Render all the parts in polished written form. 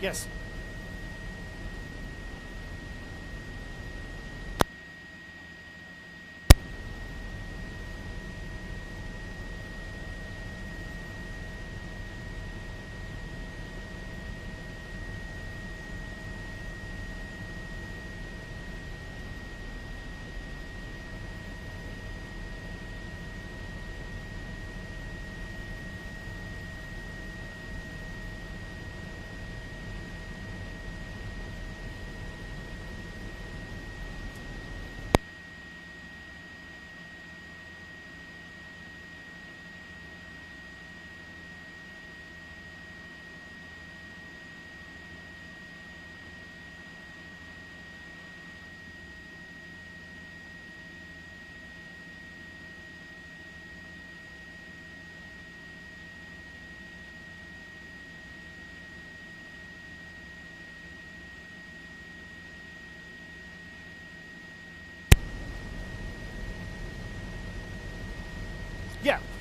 Yes.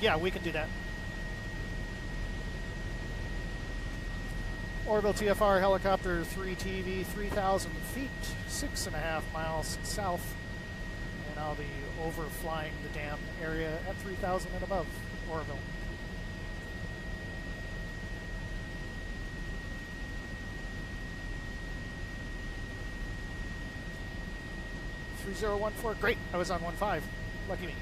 Yeah, we can do that. Oroville TFR helicopter 3TV, 3,000 feet, 6.5 miles south. And I'll be overflying the dam area at 3,000 and above Oroville. .3014, great, I was on 1.5, lucky me.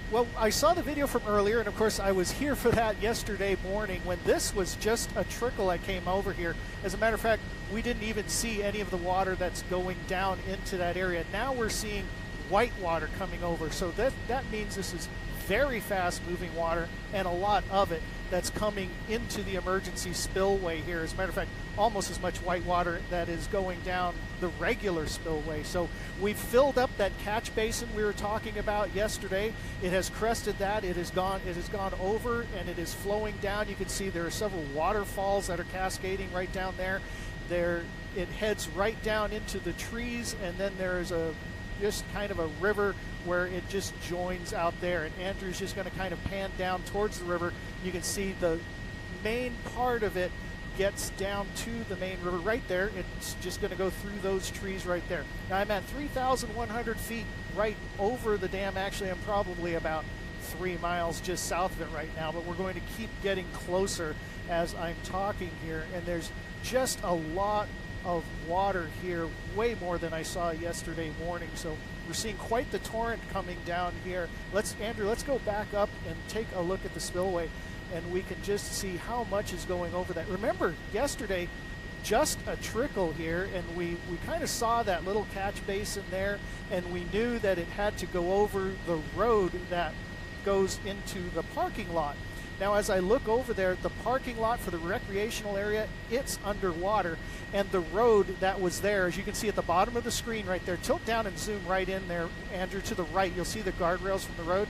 Well, I saw the video from earlier, and of course I was here for that yesterday morning when this was just a trickle. I came over here. As a matter of fact, we didn't even see any of the water that's going down into that area. Now we're seeing white water coming over, so that means this is very fast moving water, and a lot of it that's coming into the emergency spillway here. As a matter of fact, almost as much white water that is going down the regular spillway. So we've filled up that catch basin we were talking about yesterday. It has crested that. It has gone over, and it is flowing down. You can see there are several waterfalls that are cascading right down there. It heads right down into the trees, and then there is just kind of a river where it just joins out there. And Andrew's just going to kind of pan down towards the river. You can see the main part of it gets down to the main river right there. It's just going to go through those trees right there. Now I'm at 3,100 feet right over the dam. Actually, I'm probably about 3 miles just south of it right now, but we're going to keep getting closer as I'm talking here. And there's just a lot of water here, way more than I saw yesterday morning. So we're seeing quite the torrent coming down here. Andrew, let's go back up and take a look at the spillway, and we can just see how much is going over that. Remember, yesterday, just a trickle here, and we kind of saw that little catch basin there, and we knew that it had to go over the road that goes into the parking lot. Now, as I look over there, the parking lot for the recreational area, it's underwater, and the road that was there, as you can see at the bottom of the screen right there, tilt down and zoom right in there, Andrew, to the right. You'll see the guardrails from the road.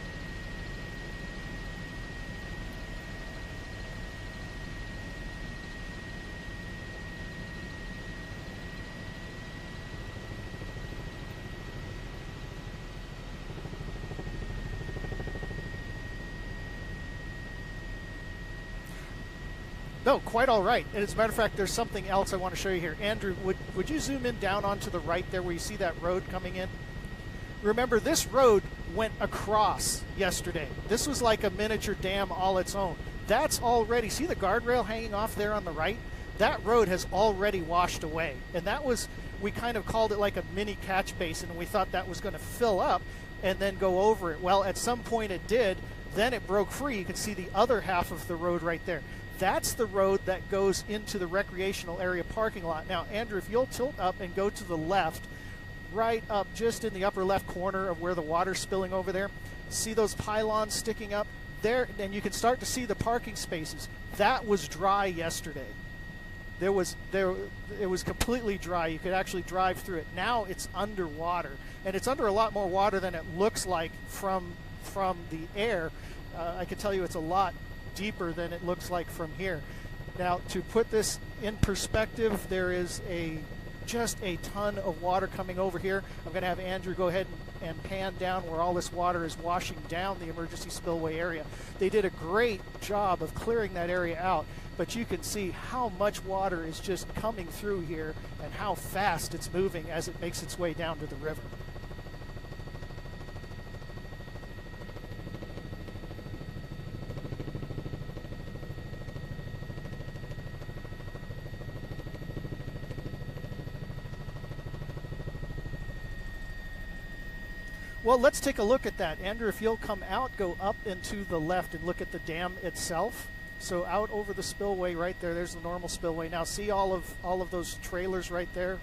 No, quite all right. And as a matter of fact, there's something else I want to show you here. Andrew, would you zoom in down onto the right there where you see that road coming in? Remember, this road went across yesterday. This was like a miniature dam all its own. That's already, see the guardrail hanging off there on the right? That road has already washed away. And that was, we kind of called it like a mini catch basin, and we thought that was going to fill up and then go over it. Well, at some point it did. Then it broke free. You can see the other half of the road right there. That's the road that goes into the recreational area parking lot. Now, Andrew, if you'll tilt up and go to the left, right up just in the upper left corner of where the water's spilling over there, see those pylons sticking up there? And you can start to see the parking spaces. That was dry yesterday. It was completely dry. You could actually drive through it. Now it's underwater, and it's under a lot more water than it looks like from the air. I can tell you it's a lot deeper than it looks like from here. Now, to put this in perspective, there is just a ton of water coming over here. I'm going to have Andrew go ahead and pan down where all this water is washing down the emergency spillway area. They did a great job of clearing that area out, but you can see how much water is just coming through here and how fast it's moving as it makes its way down to the river. Well, let's take a look at that. Andrew, if you'll come out, go up and to the left and look at the dam itself. So out over the spillway right there, there's the normal spillway. Now see all of those trailers right there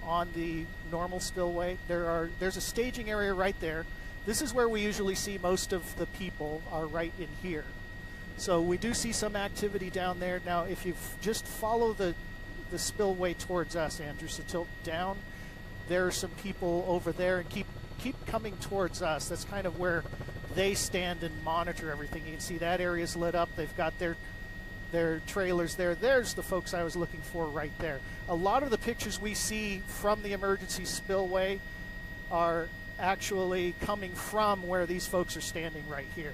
on the normal spillway. There's a staging area right there. This is where we usually see most of the people are right in here. So we do see some activity down there. Now if you just follow the spillway towards us, Andrew, so tilt down, there are some people over there, and keep coming towards us. That's kind of where they stand and monitor everything. You can see that area's lit up. They've got their trailers there. There's the folks I was looking for right there. A lot of the pictures we see from the emergency spillway are actually coming from where these folks are standing right here.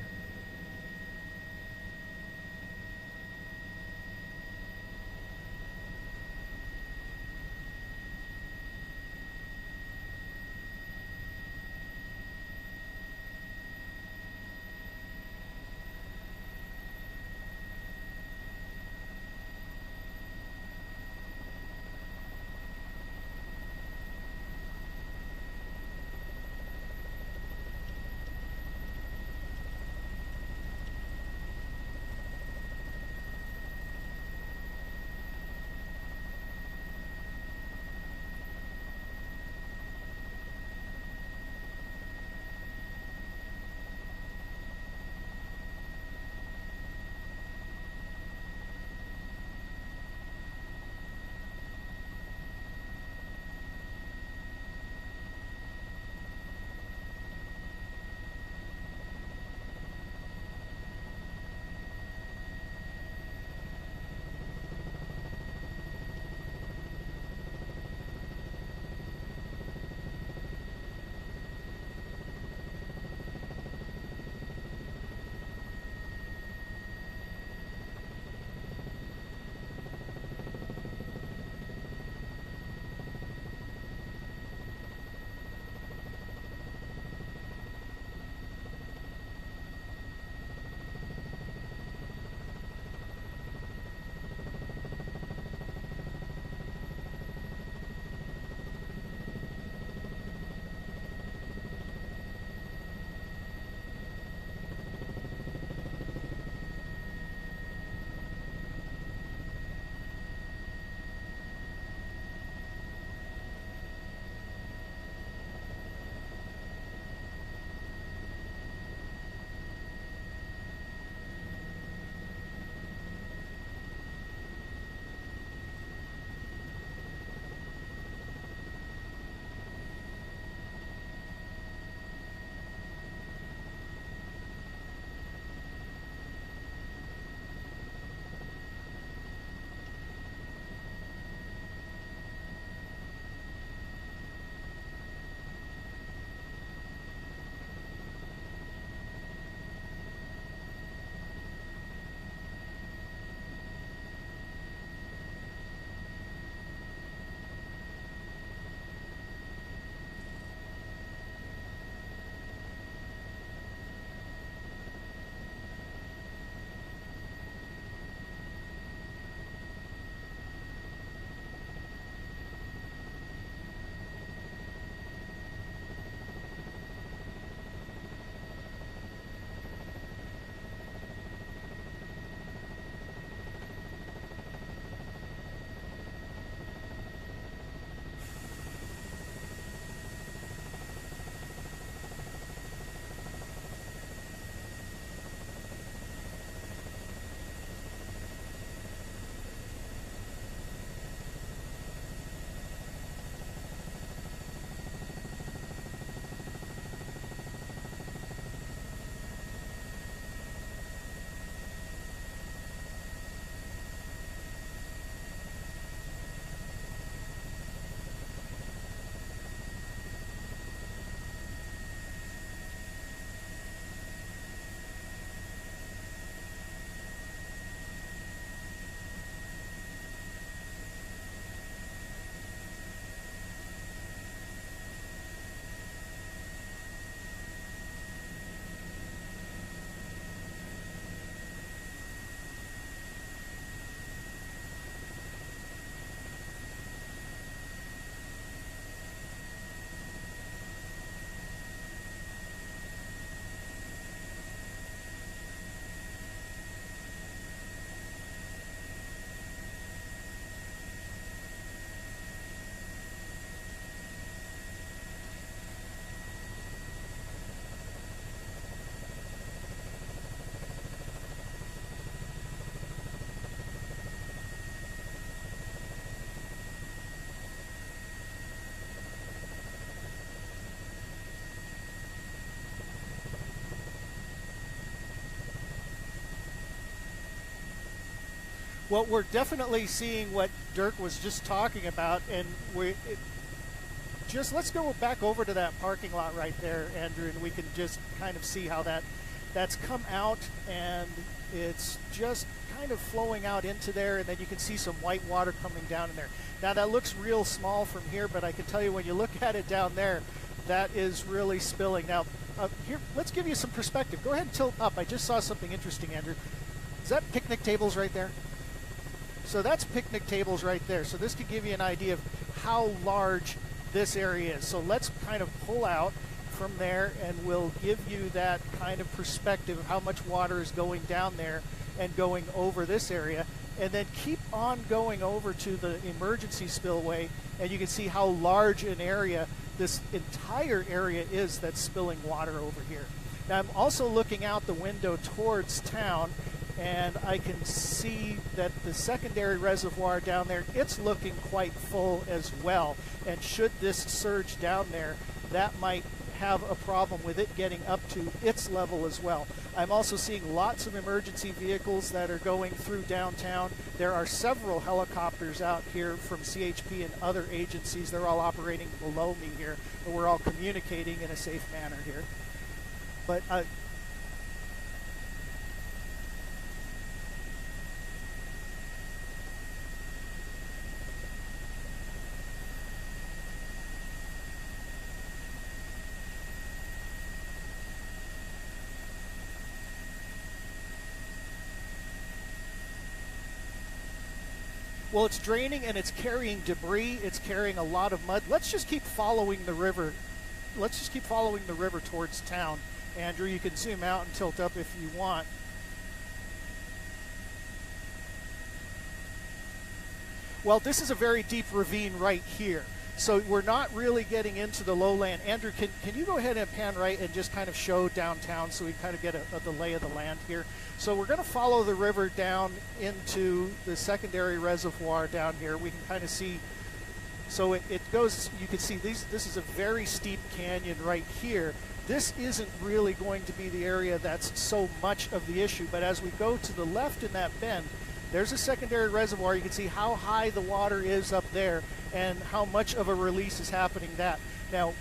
Well, we're definitely seeing what Dirk was just talking about, and let's go back over to that parking lot right there, Andrew, and we can just kind of see how that's come out, and it's just kind of flowing out into there, and then you can see some white water coming down in there. Now that looks real small from here, but I can tell you when you look at it down there, that is really spilling. Now, here, let's give you some perspective. Go ahead and tilt up. I just saw something interesting, Andrew. Is that picnic tables right there? So that's picnic tables right there. So this could give you an idea of how large this area is. So let's kind of pull out from there, and we'll give you that kind of perspective of how much water is going down there and going over this area. And then keep on going over to the emergency spillway, and you can see how large an area this entire area is that's spilling water over here. Now I'm also looking out the window towards town, and I can see that the secondary reservoir down there, it's looking quite full as well. And should this surge down there, that might have a problem with it getting up to its level as well. I'm also seeing lots of emergency vehicles that are going through downtown. There are several helicopters out here from CHP and other agencies. They're all operating below me here, but we're all communicating in a safe manner here. But well, it's draining and it's carrying debris. It's carrying a lot of mud. Let's just keep following the river. Let's just keep following the river towards town. Andrew, you can zoom out and tilt up if you want. Well, this is a very deep ravine right here. So we're not really getting into the lowland. Andrew, can you go ahead and pan right and just kind of show downtown so we kind of get the lay of the land here? So we're going to follow the river down into the secondary reservoir down here. We can kind of see, so it goes, you can see this is a very steep canyon right here. This isn't really going to be the area that's so much of the issue, but as we go to the left in that bend, there's a secondary reservoir. You can see how high the water is up there and how much of a release is happening that. Now,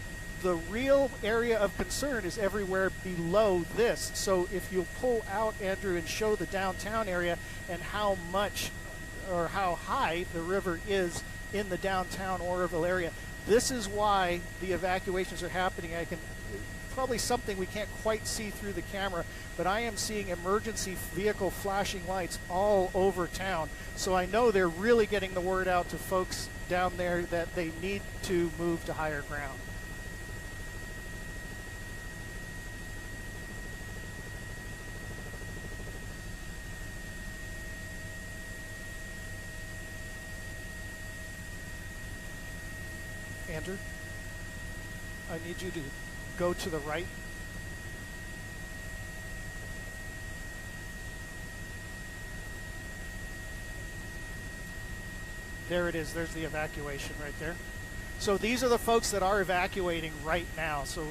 the real area of concern is everywhere below this. So if you'll pull out, Andrew, and show the downtown area and how much or how high the river is in the downtown Oroville area, this is why the evacuations are happening. Probably something we can't quite see through the camera, but I am seeing emergency vehicle flashing lights all over town. So I know they're really getting the word out to folks down there that they need to move to higher ground. Andrew, I need you to go to the right. There it is. There's the evacuation right there. So these are the folks that are evacuating right now. So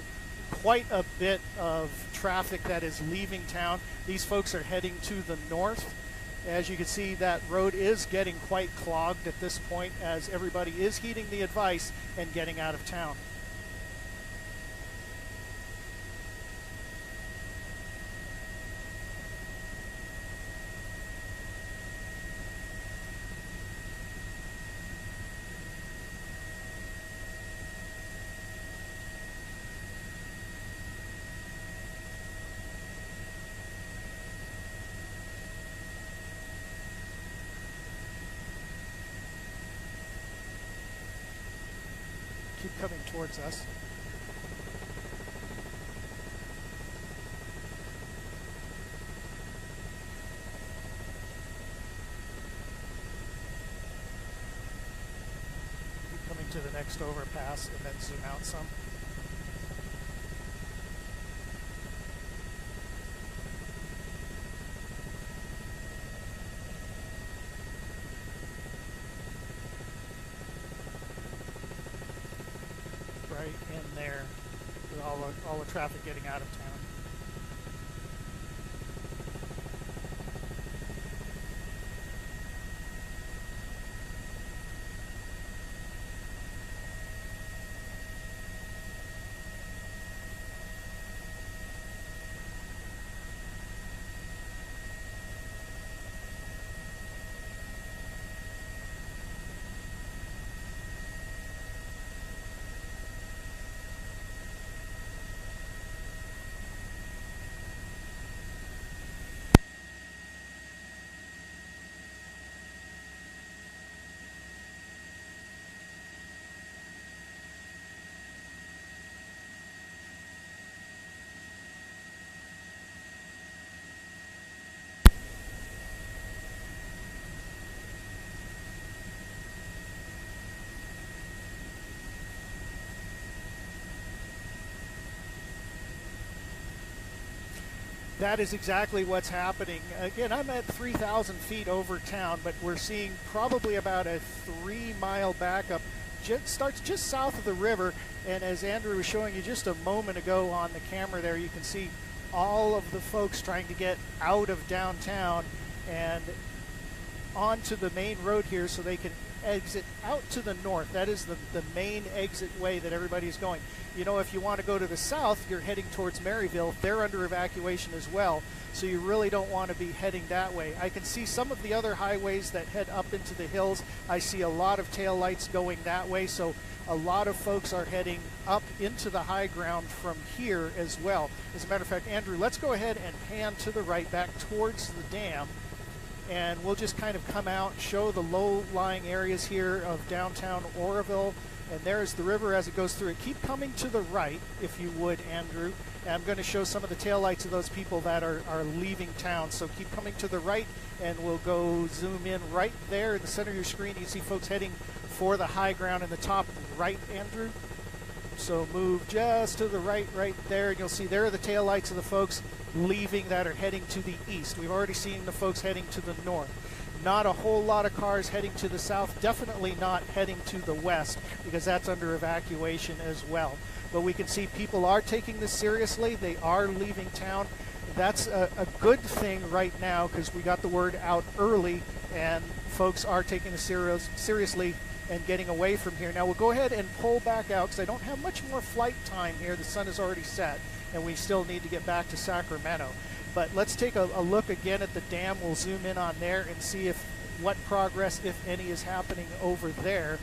quite a bit of traffic that is leaving town. These folks are heading to the north. As you can see, that road is getting quite clogged at this point as everybody is heeding the advice and getting out of town. Keep coming towards us. Keep coming to the next overpass and then zoom out some. Right in there with all the traffic getting out of town. That is exactly what's happening. Again, I'm at 3,000 feet over town, but we're seeing probably about a 3-mile backup. Starts just south of the river, and as Andrew was showing you just a moment ago on the camera there, you can see all of the folks trying to get out of downtown and onto the main road here so they can exit out to the north. That is the main exit way that everybody's going. You know, if you want to go to the south, you're heading towards Maryville. They're under evacuation as well, so you really don't want to be heading that way. I can see some of the other highways that head up into the hills. I see a lot of tail lights going that way, so a lot of folks are heading up into the high ground from here as well. As a matter of fact, Andrew, let's go ahead and pan to the right back towards the dam, and we'll just kind of come out, show the low-lying areas here of downtown Oroville, and there's the river as it goes through it. Keep coming to the right, if you would, Andrew. And I'm going to show some of the taillights of those people that are leaving town, so keep coming to the right, and we'll go zoom in right there in the center of your screen. You see folks heading for the high ground in the top right, Andrew. So move just to the right there, and you'll see there are the taillights of the folks leaving that are heading to the east. We've already seen the folks heading to the north. Not a whole lot of cars heading to the south, definitely not heading to the west, because that's under evacuation as well. But we can see people are taking this seriously. They are leaving town. That's a good thing right now, because we got the word out early, and folks are taking this seriously and getting away from here. Now we'll go ahead and pull back out, because I don't have much more flight time here. The sun is already set, and we still need to get back to Sacramento. But let's take a look again at the dam. We'll zoom in on there and see what progress, if any, is happening over there.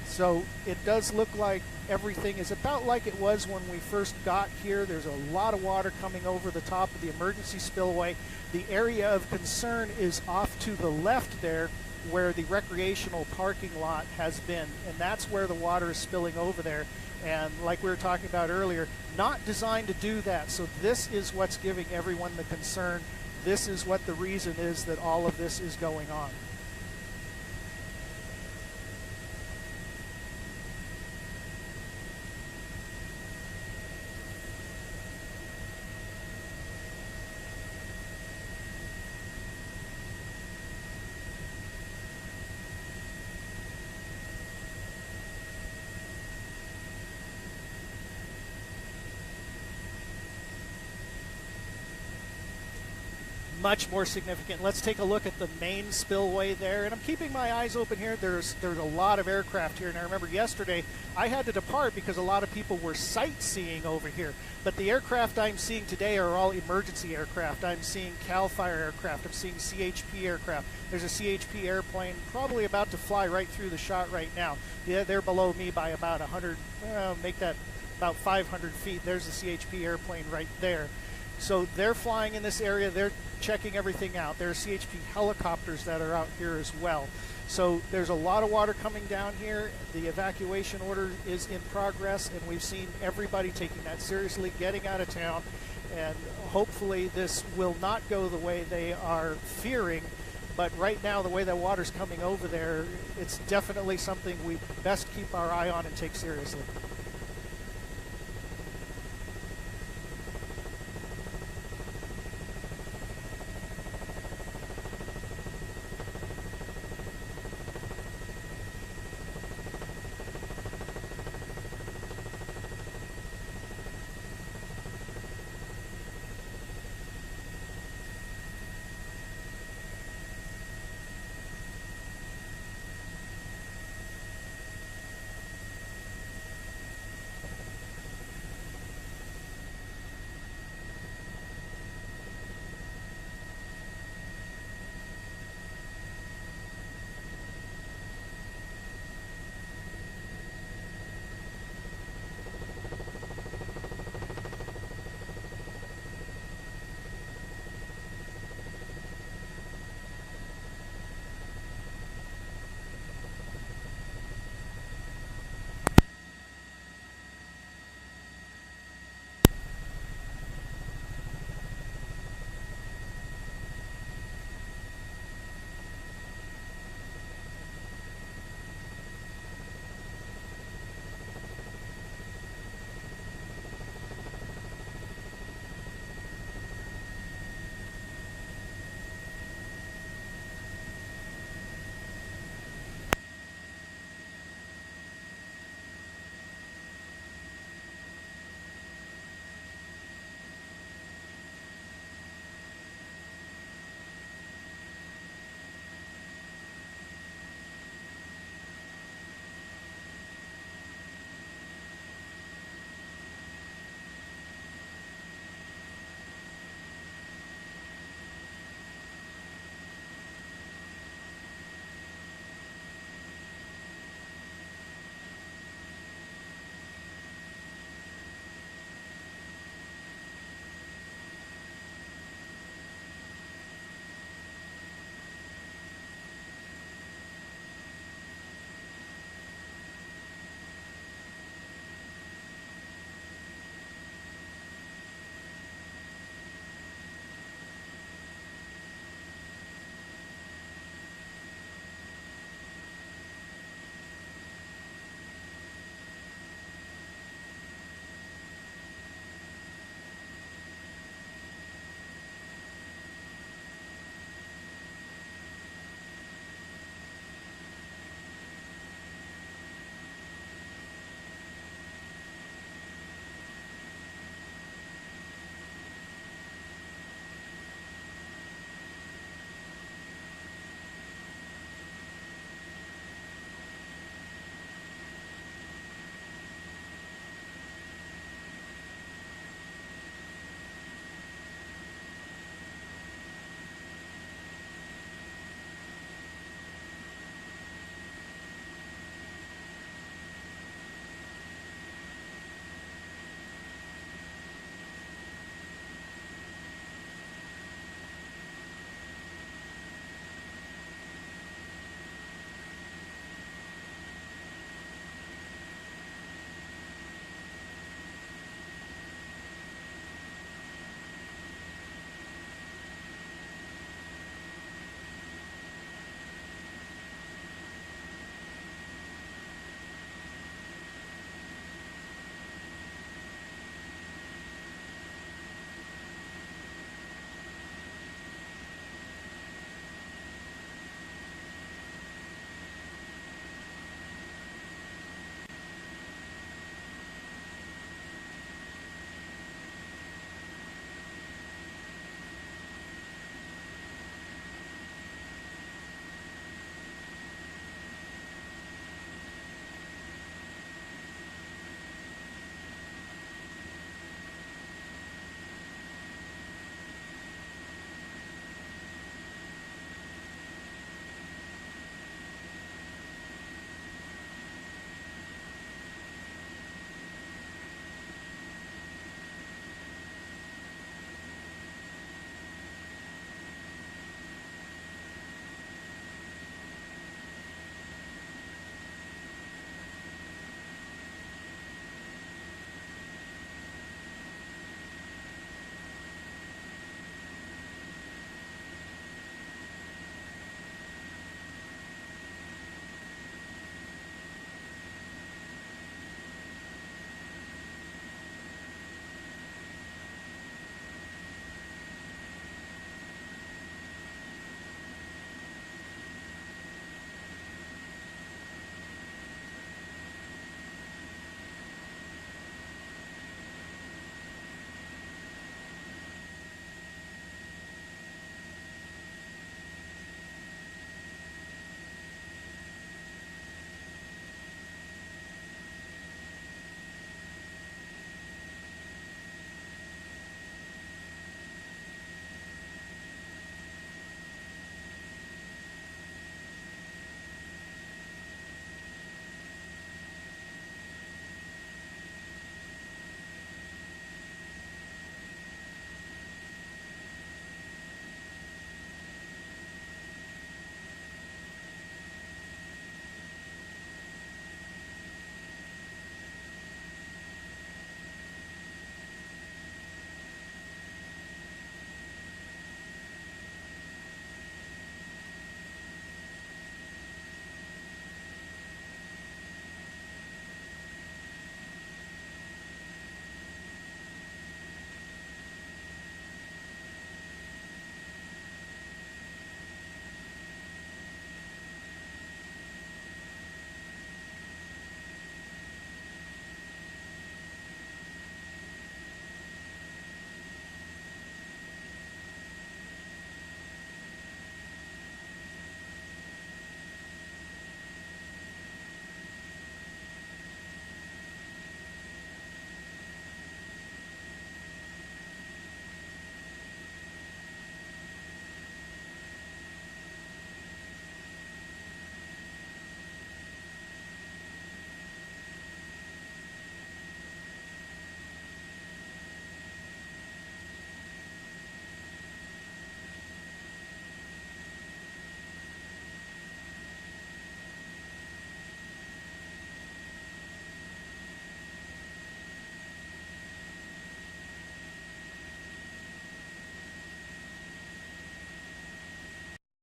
So it does look like everything is about like it was when we first got here. There's a lot of water coming over the top of the emergency spillway. The area of concern is off to the left there, where the recreational parking lot has been, and that's where the water is spilling over there. And like we were talking about earlier, not designed to do that. So this is what's giving everyone the concern. This is what the reason is that all of this is going on. Much more significant. Let's take a look at the main spillway there, and I'm keeping my eyes open here. There's a lot of aircraft here, and I remember yesterday I had to depart because a lot of people were sightseeing over here. But the aircraft I'm seeing today are all emergency aircraft. I'm seeing CAL FIRE aircraft. I'm seeing CHP aircraft. There's a CHP airplane probably about to fly right through the shot right now. Yeah, they're below me by about 100, make that about 500 feet. There's a CHP airplane right there. So they're flying in this area. They're checking everything out. There are CHP helicopters that are out here as well. So there's a lot of water coming down here. The evacuation order is in progress, and we've seen everybody taking that seriously, getting out of town, and hopefully this will not go the way they are fearing. But right now, the way that water's coming over there, it's definitely something we best keep our eye on and take seriously.